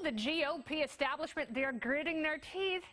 the GOP establishment, they're gritting their teeth.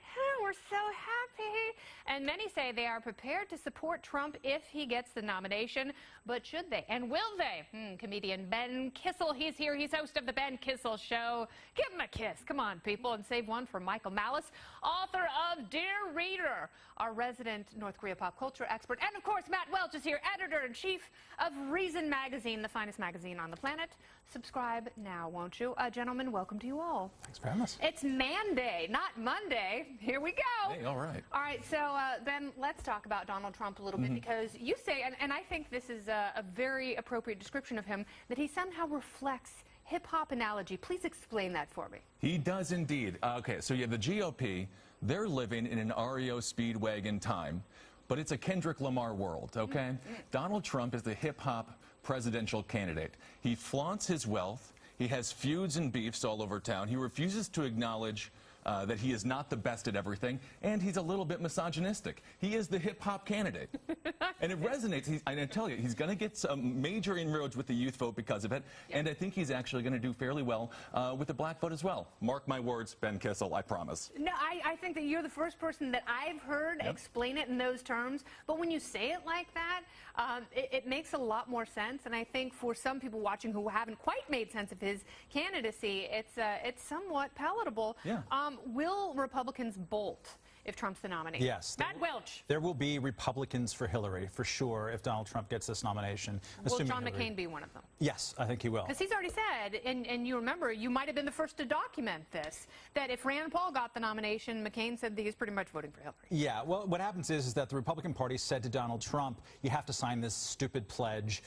We're so happy. And many say they are prepared to support Trump if he gets the nomination. But should they? And will they? Comedian Ben Kissel, he's here. He's host of the Ben Kissel Show. Give him a kiss. Come on, people, and save one for Michael Malice, author of Dear Reader, our resident North Korea pop culture expert. And, of course, Matt Welch is here, editor-in-chief of Reason Magazine, the finest magazine on the planet. Subscribe now, won't you? Gentlemen, welcome to you all. Thanks for having us. It's Man Day, not Monday. Here we go. Hey, all right. All right, so Ben, let's talk about Donald Trump a little bit, because you say, and I think this is a very appropriate description of him, that he somehow reflects hip-hop analogy. Please explain that for me. He does indeed. Okay, so yeah, the GOP, they're living in an REO Speedwagon time, but it's a Kendrick Lamar world, okay? Donald Trump is the hip-hop presidential candidate. He flaunts his wealth. He has feuds and beefs all over town. He refuses to acknowledge that he is not the best at everything, and he's a little bit misogynistic. He is the hip-hop candidate. And it resonates. I tell you, he's going to get some major inroads with the youth vote because of it, and I think he's actually going to do fairly well with the black vote as well. Mark my words, Ben Kissel, I promise. No, I think that you're the first person that I've heard explain it in those terms, but when you say it like that, it makes a lot more sense, and I think for some people watching who haven't quite made sense of his candidacy, it's somewhat palatable. Yeah. Will Republicans bolt if Trump's the nominee? Yes. Matt Welch. There will be Republicans for Hillary, for sure, if Donald Trump gets this nomination. Will John McCain be one of them? Yes, I think he will. Because he's already said, and you remember, you might have been the first to document this, that if Rand Paul got the nomination, McCain said that he's pretty much voting for Hillary. Yeah, well, what happens is that the Republican Party said to Donald Trump, you have to sign this stupid pledge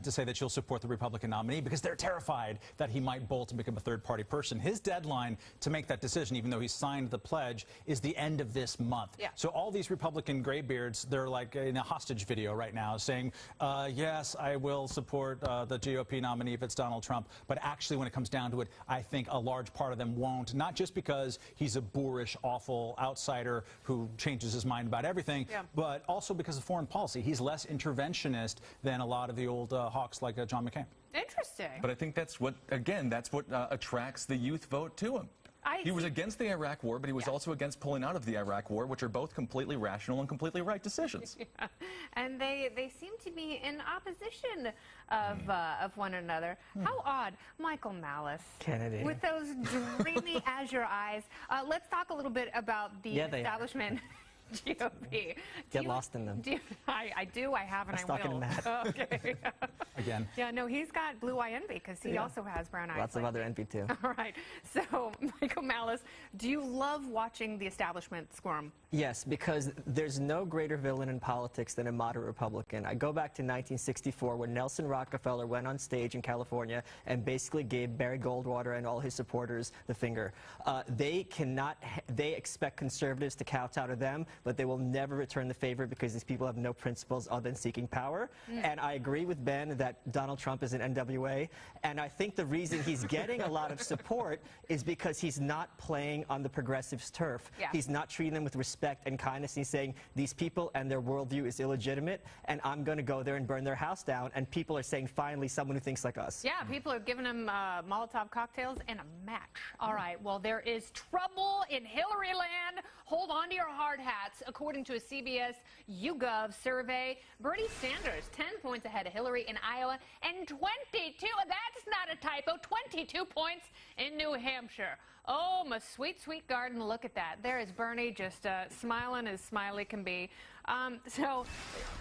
to say that you'll support the Republican nominee, because they're terrified that he might bolt and become a third-party person. His deadline to make that decision, even though he signed the pledge, is the end of this month. Yeah. So all these Republican graybeards, they're like in a hostage video right now saying, yes, I will support the GOP nominee if it's Donald Trump. But actually, when it comes down to it, I think a large part of them won't, not just because he's a boorish, awful outsider who changes his mind about everything, but also because of foreign policy. He's less interventionist than a lot of the old hawks like John McCain. Interesting. But I think that's what, again, that's what attracts the youth vote to him. He was against the Iraq War, but he was also against pulling out of the Iraq War, which are both completely rational and completely right decisions. Yeah. And they seem to be in opposition of one another. How odd. Michael Malice. Kennedy. With those dreamy azure eyes. Let's talk a little bit about the establishment. GOP. Get lost in them. I do. I have, and I will. Talking to Matt. Okay. Again. Yeah, no, he's got blue eye envy because he also has brown eyes. Lots of other envy, too. All right. So, Michael Malice, do you love watching the establishment squirm? Yes, because there's no greater villain in politics than a moderate Republican. I go back to 1964 when Nelson Rockefeller went on stage in California and basically gave Barry Goldwater and all his supporters the finger. They expect conservatives to kowtow to them, but they will never return the favor because these people have no principles other than seeking power. And I agree with Ben that Donald Trump is an NWA, and I think the reason he's getting a lot of support is because he's not playing on the progressives' turf. He's not treating them with respect and kindness. He's saying these people and their worldview is illegitimate, and I'm going to go there and burn their house down, and people are saying, finally, someone who thinks like us. Yeah, people are giving him Molotov cocktails and a match. All right, well, there is trouble in Hillary land. Hold on to your hard hats. According to a CBS YouGov survey, Bernie Sanders 10 points ahead of Hillary in Iowa, and 22, that's not a typo, 22 points in New Hampshire. Oh, my sweet, sweet garden, look at that. There is Bernie just smiling as smiley can be. So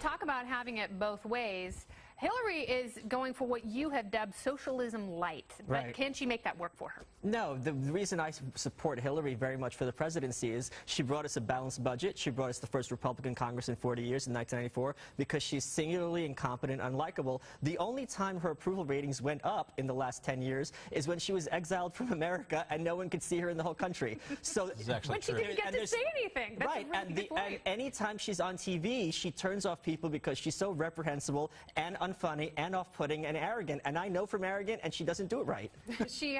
talk about having it both ways. Hillary is going for what you have dubbed socialism light, but can she make that work for her? No, the reason I support Hillary very much for the presidency is she brought us a balanced budget. She brought us the first Republican Congress in 40 years in 1994 because she's singularly incompetent, unlikable. The only time her approval ratings went up in the last 10 years is when she was exiled from America and no one could see her in the whole country. So when she didn't get to say anything. That's right, a really good point. And anytime she's on TV, she turns off people because she's so reprehensible and unfunny and off-putting and arrogant. And I know from arrogant, and she doesn't do it right. She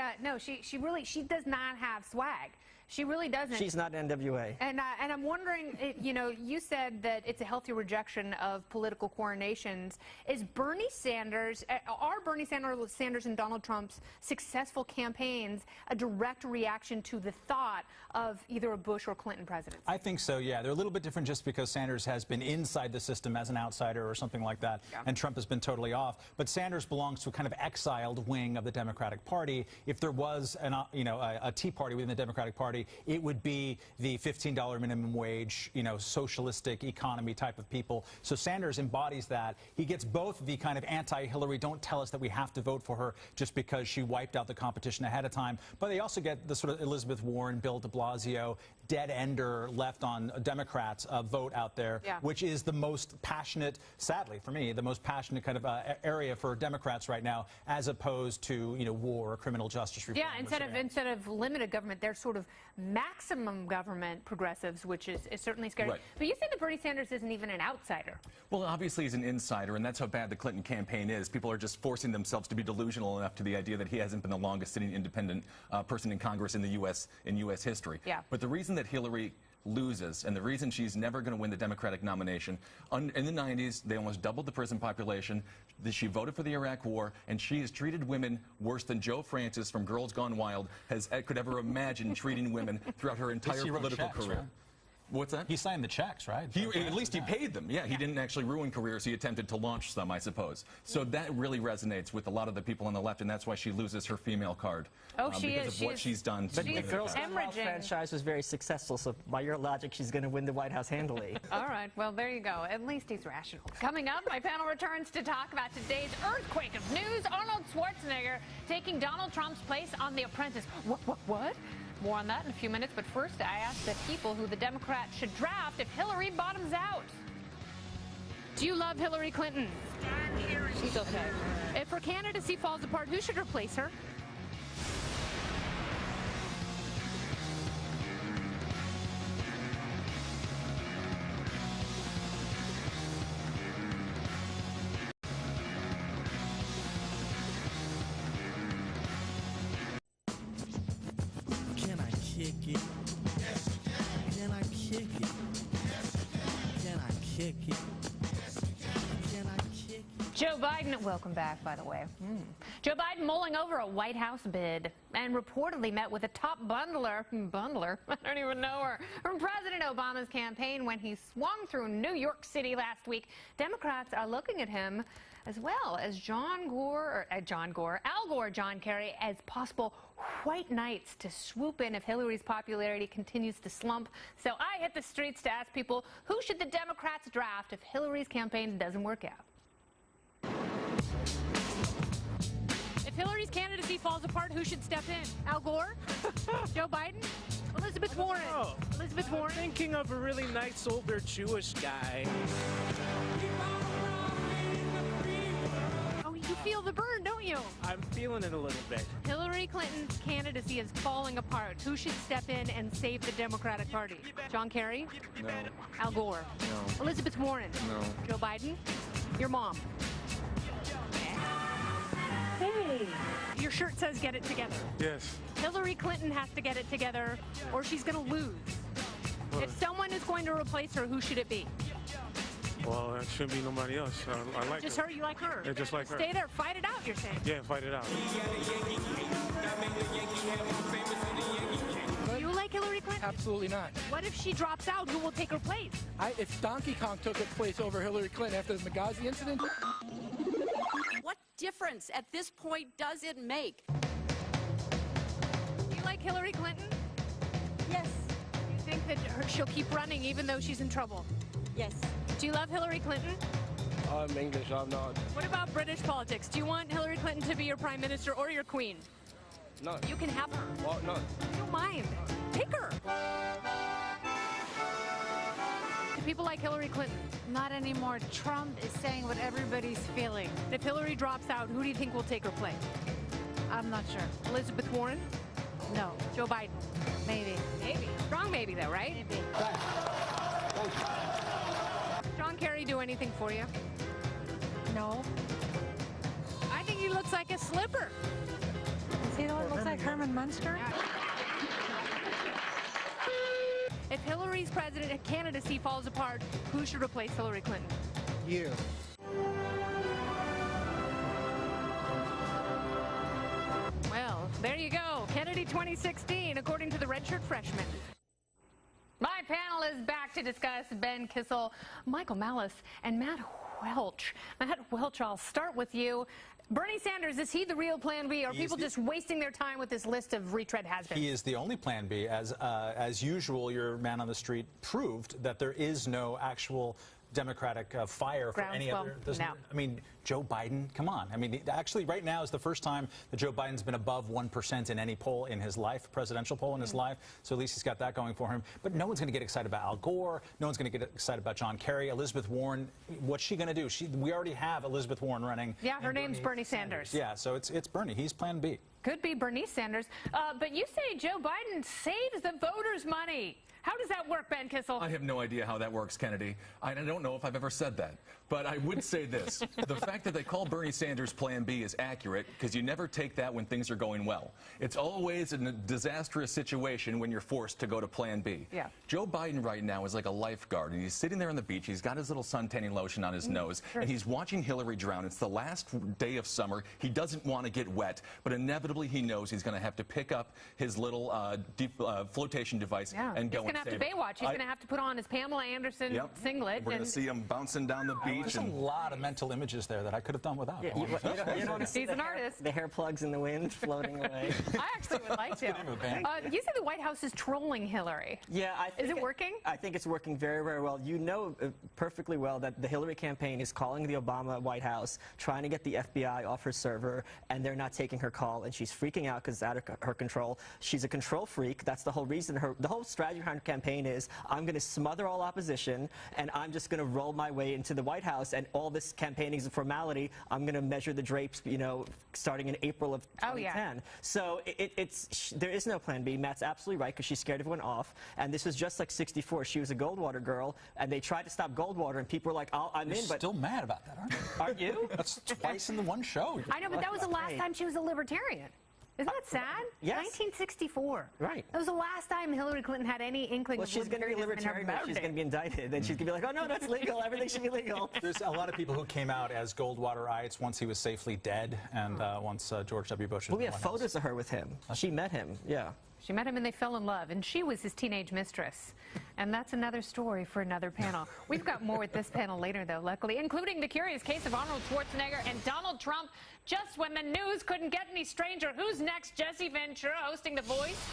does not have swag. She really doesn't. She's not NWA. And I'm wondering, you said that it's a healthy rejection of political coronations. Are Bernie Sanders and Donald Trump's successful campaigns a direct reaction to the thought of either a Bush or Clinton presidency? I think so, yeah. They're a little bit different just because Sanders has been inside the system as an outsider or something like that, and Trump has been totally off. But Sanders belongs to a kind of exiled wing of the Democratic Party. If there was a Tea Party within the Democratic Party, it would be the $15 minimum wage, socialistic economy type of people. So Sanders embodies that. He gets both the kind of anti-Hillary, don't tell us that we have to vote for her just because she wiped out the competition ahead of time, but they also get the sort of Elizabeth Warren, Bill de Blasio, dead-ender left on Democrats vote out there, which is the most passionate, sadly for me, the most passionate kind of area for Democrats right now, as opposed to war or criminal justice reform. Yeah, instead of limited government, they're sort of maximum government progressives, which is certainly scary. Right. But you say that Bernie Sanders isn't even an outsider. Well, obviously he's an insider, and that's how bad the Clinton campaign is. People are just forcing themselves to be delusional enough to the idea that he hasn't been the longest sitting independent person in Congress in the U.S. history. Yeah. But the reason that Hillary loses, and the reason she's never going to win the Democratic nomination, in the 90s, they almost doubled the prison population. She voted for the Iraq War, and she has treated women worse than Joe Francis from Girls Gone Wild could ever imagine treating women throughout her entire political career. Right? What's that? He signed the checks, right? At least he paid them. Yeah, he didn't actually ruin careers. He attempted to launch some, I suppose. So that really resonates with a lot of the people on the left, and that's why she loses her female card. Oh, she because is. of what she's done. But the Girls Gone Wild franchise was very successful, so by your logic, she's going to win the White House handily. All right, well, there you go. At least he's rational. Coming up, my panel returns to talk about today's earthquake of news. Arnold Schwarzenegger taking Donald Trump's place on The Apprentice. What? More on that in a few minutes, but first I asked the people who the Democrats should draft if Hillary bottoms out. Do you love Hillary Clinton? She's okay. If her candidacy falls apart, who should replace her? Joe Biden, welcome back, by the way. Joe Biden mulling over a White House bid and reportedly met with a top bundler, I don't even know her, from President Obama's campaign when he swung through New York City last week. Democrats are looking at him as well as Al Gore, John Kerry, as possible white knights to swoop in if Hillary's popularity continues to slump. So I hit the streets to ask people, who should the Democrats draft if Hillary's campaign doesn't work out? If Hillary's candidacy falls apart, who should step in? Al Gore? Joe Biden? Elizabeth Warren? Elizabeth Warren? I'm thinking of a really nice older Jewish guy. Oh, you feel the burn, don't you? I'm feeling it a little bit. Hillary Clinton's candidacy is falling apart. Who should step in and save the Democratic Party? John Kerry? No. Al Gore? No. Elizabeth Warren? No. Joe Biden? Your mom? Hey! Your shirt says get it together. Yes. Hillary Clinton has to get it together or she's going to lose. If someone is going to replace her, who should it be? Well, that shouldn't be nobody else. I like Just her. her? You like her? Yeah, just like her. Stay there. Fight it out, you're saying. Yeah, fight it out. You like Hillary Clinton? Absolutely not. What if she drops out? Who will take her place? If Donkey Kong took her place over Hillary Clinton after the Benghazi incident. What difference at this point does it make? You like Hillary Clinton? Yes. You think that she'll keep running even though she's in trouble? Yes. Do you love Hillary Clinton? I'm English, I'm not. What about British politics? Do you want Hillary Clinton to be your prime minister or your queen? No. You can have her. Well, no. I don't mind. Pick her. Do people like Hillary Clinton? Not anymore. Trump is saying what everybody's feeling. If Hillary drops out, who do you think will take her place? I'm not sure. Elizabeth Warren? No. Joe Biden? Maybe. Maybe. Strong maybe, though, right? Maybe. John Kerry do anything for you? No. I think he looks like a slipper. Does he know what looks like Herman Munster? If Hillary's president candidacy falls apart, who should replace Hillary Clinton? You. Well, there you go. Kennedy 2016, according to the redshirt freshman. My panel is back to discuss Ben Kissel, Michael Malice, and Matt Welch. Matt Welch, I'll start with you. Bernie Sanders, is he the real plan B? Or are people just wasting their time with this list of retread has-beens? He is the only plan B. As usual, your man on the street proved that there is no actual Democratic fire for any other. No. I mean, Joe Biden, come on. I mean, actually, right now is the first time that Joe Biden's been above 1% in any poll in his life, presidential poll in his life. So at least he's got that going for him. But no one's going to get excited about Al Gore. No one's going to get excited about John Kerry. Elizabeth Warren, what's she going to do? We already have Elizabeth Warren running. Yeah, her name's Bernie Sanders. Yeah, so it's Bernie. He's plan B. Could be Bernie Sanders. But you say Joe Biden saves the voters' money. How does that work, Ben Kissel? I have no idea how that works, Kennedy. I don't know if I've ever said that. But I would say this. The fact that they call Bernie Sanders Plan B is accurate because you never take that when things are going well. It's always in a disastrous situation when you're forced to go to Plan B. Yeah. Joe Biden right now is like a lifeguard, and he's sitting there on the beach. He's got his little sun-tanning lotion on his nose, and he's watching Hillary drown. It's the last day of summer. He doesn't want to get wet, but inevitably he knows he's going to have to pick up his little flotation device and go and save it. He's going to have to Baywatch. He's going to have to put on his Pamela Anderson singlet. We're going to see him bouncing down the beach. There's a lot of mental images there that I could have done without. Yeah, you don't see He's an artist. The hair plugs in the wind floating away. I actually would like to. You said the White House is trolling Hillary. Yeah, is it working? I think it's working very, very well. You know perfectly well that the Hillary campaign is calling the Obama White House, trying to get the FBI off her server, and they're not taking her call, and she's freaking out because it's out of her control. She's a control freak. That's the whole reason. The whole strategy behind her campaign is, I'm going to smother all opposition, and I'm just going to roll my way into the White House, and all this campaigning is a formality. I'm going to measure the drapes, starting in April of 2010. Yeah. So there is no plan B. Matt's absolutely right because she's scared everyone off. And this was just like 64. She was a Goldwater girl, and they tried to stop Goldwater, and people were like, I'm in. But still mad about that, aren't you? Aren't you? That's twice in the one show. I know, but that was the last time she was a libertarian. Isn't that sad? Yes. 1964. Right. That was the last time Hillary Clinton had any inkling of she's going to be libertarian, but she's going to be indicted. And she's going to be like, oh, no, that's legal. Everything should be legal. There's a lot of people who came out as Goldwaterites once he was safely dead and once George W. Bush was Well, we have photos of her with him. She met him, yeah. She met him and they fell in love, and she was his teenage mistress. And that's another story for another panel. We've got more with this panel later, though, luckily, including the curious case of Arnold Schwarzenegger and Donald Trump. Just when the news couldn't get any stranger, who's next? Jesse Ventura hosting The Voice.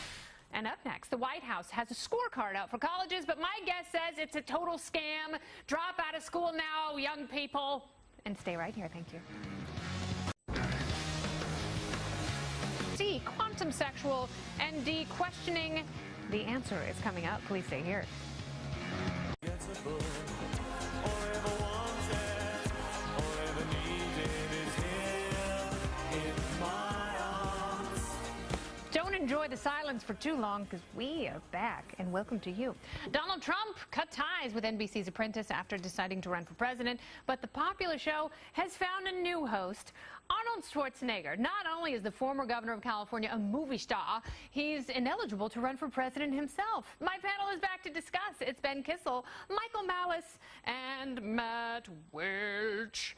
And up next, the White House has a scorecard out for colleges, but my guess says it's a total scam. Drop out of school now, young people. And stay right here. Thank you. C, quantum sexual, and D, questioning. The answer is coming up. Please stay here. Don't enjoy the silence for too long because we are back, and welcome to you. Donald Trump cut ties with NBC's Apprentice after deciding to run for president, but the popular show has found a new host. Arnold Schwarzenegger not only is the former governor of California a movie star, he's ineligible to run for president himself. My panel is back to discuss. It's Ben Kissel, Michael Malice, and Matt Welch.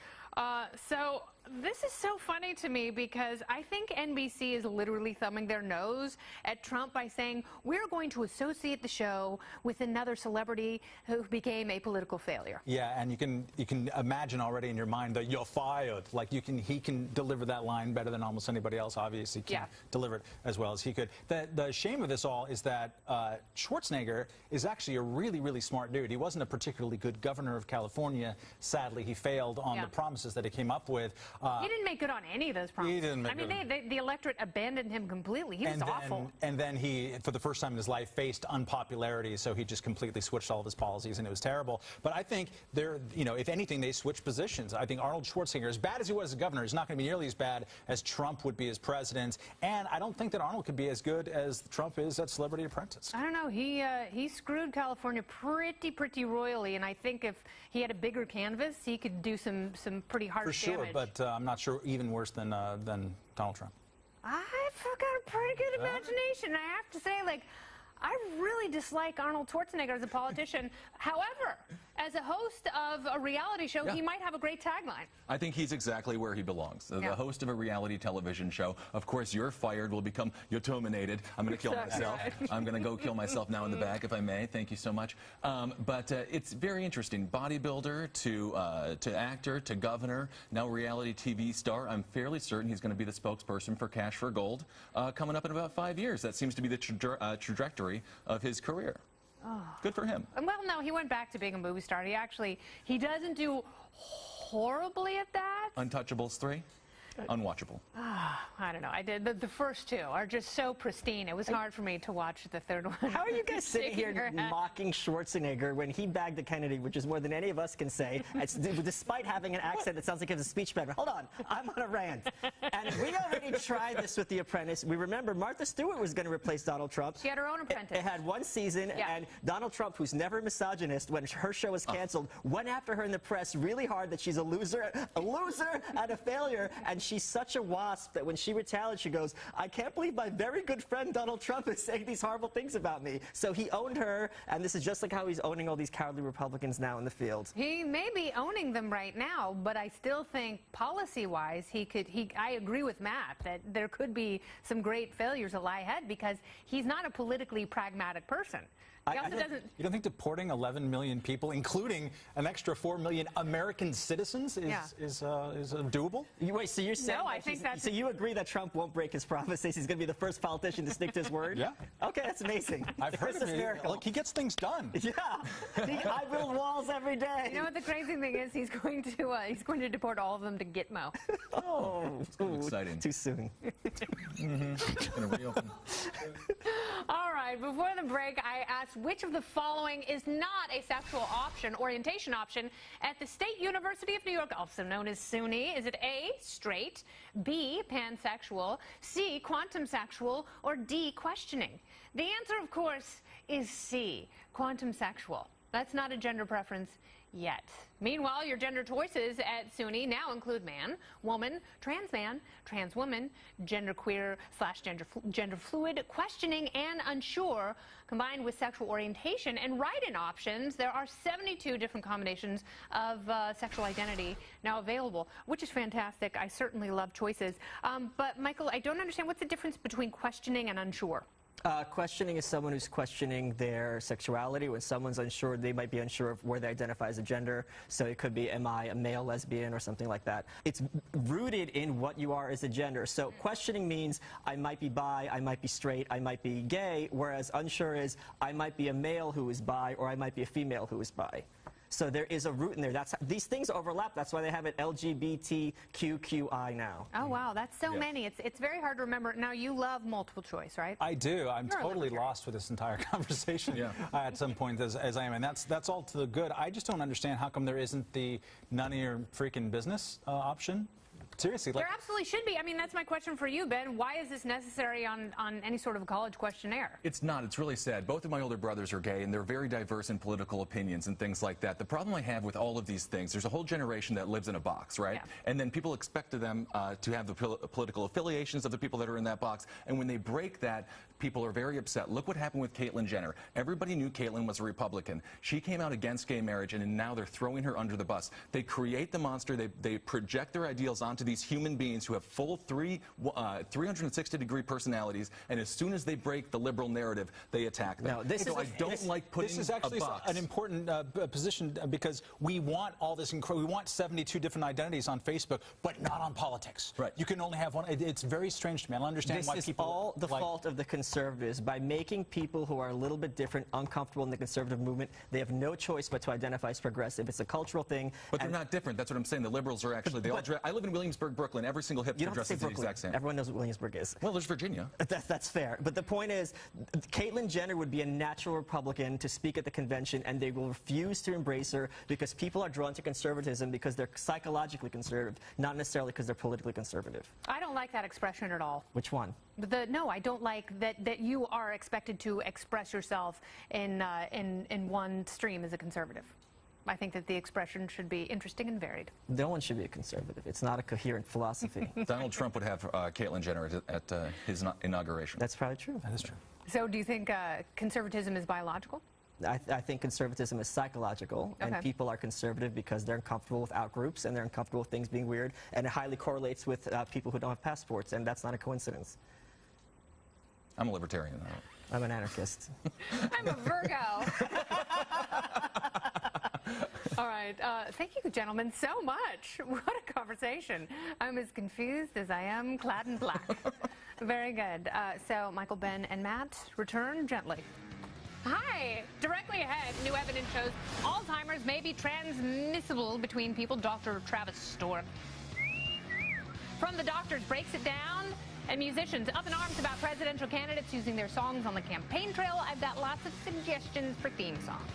So this is so funny to me because I think NBC is literally thumbing their nose at Trump by saying, we're going to associate the show with another celebrity who became a political failure. Yeah, and you can imagine already in your mind that you're fired. Like he can deliver that line better than almost anybody else. Obviously, can't deliver it as well as he could. The shame of this all is that Schwarzenegger is actually a really, really smart dude. He wasn't a particularly good governor of California. Sadly, he failed on the promises that he came up with. He didn't make good on any of those promises. He didn't make the electorate abandoned him completely. He was awful. And then he, for the first time in his life, faced unpopularity, so he just completely switched all of his policies, and it was terrible. But I think if anything, they switched positions. I think Arnold Schwarzenegger, as bad as he was as a governor, is not going to be nearly as bad as Trump would be as president. And I don't think that Arnold could be as good as Trump is at Celebrity Apprentice. I don't know. He screwed California pretty royally, and I think if he had a bigger canvas, he could do some pretty harsh For sure, damage. but I'm not sure even worse than Donald Trump. I've got a pretty good imagination. I have to say, I really dislike Arnold Schwarzenegger as a politician. However, as a host of a reality show, he might have a great tagline. I think he's exactly where he belongs. The host of a reality television show. Of course, you're fired will become you're terminated. I'm going to kill myself. I'm going to go kill myself now in the back, if I may. Thank you so much. But it's very interesting. Bodybuilder to actor to governor, now reality TV star. I'm fairly certain he's going to be the spokesperson for Cash for Gold coming up in about 5 years. That seems to be the trajectory of his career. Good for him. Well, no, he went back to being a movie star. He doesn't do horribly at that. Untouchables 3? Unwatchable. I don't know. I did. The first two are just so pristine. It was hard for me to watch the third one. How are you guys sitting here mocking Schwarzenegger when he bagged the Kennedy, which is more than any of us can say, despite having an accent that sounds like he has a speech impediment? Hold on. I'm on a rant. And we already tried this with The Apprentice. We remember Martha Stewart was going to replace Donald Trump. She had her own apprentice. It had one season, and Donald Trump, who's never a misogynist, when her show was canceled, went after her in the press really hard that she's a loser and a failure, and she's such a wasp that when she retaliated, she goes, I can't believe my very good friend Donald Trump is saying these horrible things about me. So he owned her, and this is just like how he's owning all these cowardly Republicans now in the field. He may be owning them right now, but I still think policy-wise, I agree with Matt that there could be some great failures that lie ahead because he's not a politically pragmatic person. He also doesn't. You don't think deporting 11 million people, including an extra 4 million American citizens, is doable? Wait, so you're saying? No, I think that's. So you agree that Trump won't break his promises? He's going to be the first politician to stick to his word? Yeah. Okay, that's amazing. I've heard of it. Look, he gets things done. Yeah. I build walls every day. You know what the crazy thing is? He's going to deport all of them to Gitmo. Oh, exciting. Too soon. Gonna reopen. All right, before the break, I asked which of the following is not a sexual orientation option at the State University of New York, also known as SUNY. Is it A, straight, B, pansexual, C, quantum sexual, or D, questioning? The answer, of course, is C, quantum sexual. That's not a gender preference yet. Meanwhile, your gender choices at SUNY now include man, woman, trans woman, genderqueer/gender fluid, questioning, and unsure, combined with sexual orientation and write-in options. There are 72 different combinations of sexual identity now available, which is fantastic. I certainly love choices. But Michael, I don't understand, what's the difference between questioning and unsure? Questioning is someone who's questioning their sexuality. When someone's unsure, they might be unsure of where they identify as a gender. So it could be, am I a male lesbian or something like that. It's rooted in what you are as a gender. So questioning means I might be bi, I might be straight, I might be gay, whereas unsure is I might be a male who is bi or I might be a female who is bi. So there is a root in there. These things overlap. That's why they have it LGBTQQI now. Oh, wow. That's so many. It's very hard to remember. Now, you love multiple choice, right? I do. I'm totally lost with this entire conversation at some point, as I am. And that's all to the good. I just don't understand how come there isn't the none of your freaking business option. Seriously. There absolutely should be. I mean, that's my question for you, Ben. Why is this necessary on any sort of college questionnaire? It's not. It's really sad. Both of my older brothers are gay, and they're very diverse in political opinions and things like that. The problem I have with all of these things, there's a whole generation that lives in a box, right? Yeah. And then people expect them to have the political affiliations of the people that are in that box. And when they break that, people are very upset. Look what happened with Caitlyn Jenner. Everybody knew Caitlyn was a Republican. She came out against gay marriage, and now they're throwing her under the bus. They create the monster. They project their ideals onto these human beings who have full 360-degree personalities, and as soon as they break the liberal narrative, they attack them. No, this is actually an important position because we want all this. We want 72 different identities on Facebook, but not on politics. Right. You can only have one. It's very strange to me. I don't understand why people. This is all the fault of the conservatives. By making people who are a little bit different uncomfortable in the conservative movement, they have no choice but to identify as progressive. It's a cultural thing. But they're not different. That's what I'm saying. The liberals are actually. I live in Williamsburg, Brooklyn. Every single hipster dresses the exact same. Everyone knows what Williamsburg is. Well, there's Virginia. That's fair. But the point is, Caitlyn Jenner would be a natural Republican to speak at the convention, and they will refuse to embrace her because people are drawn to conservatism because they're psychologically conservative, not necessarily because they're politically conservative. I don't like that expression at all. Which one? No, I don't like that you are expected to express yourself in one stream as a conservative. I think that the expression should be interesting and varied. No one should be a conservative. It's not a coherent philosophy. Donald Trump would have Caitlyn Jenner at his inauguration. That's probably true. That is true. So do you think conservatism is biological? I think conservatism is psychological, and people are conservative because they're uncomfortable with outgroups and they're uncomfortable with things being weird, and it highly correlates with people who don't have passports, and that's not a coincidence. I'm a libertarian, though. I'm an anarchist. I'm a Virgo. All right. Thank you, gentlemen, so much. What a conversation. I'm as confused as I am clad in black. Very good. So Michael, Ben, and Matt return gently. Hi. Directly ahead, new evidence shows Alzheimer's may be transmissible between people. Dr. Travis Stork from the Doctors breaks it down. And musicians up in arms about presidential candidates using their songs on the campaign trail. I've got lots of suggestions for theme songs.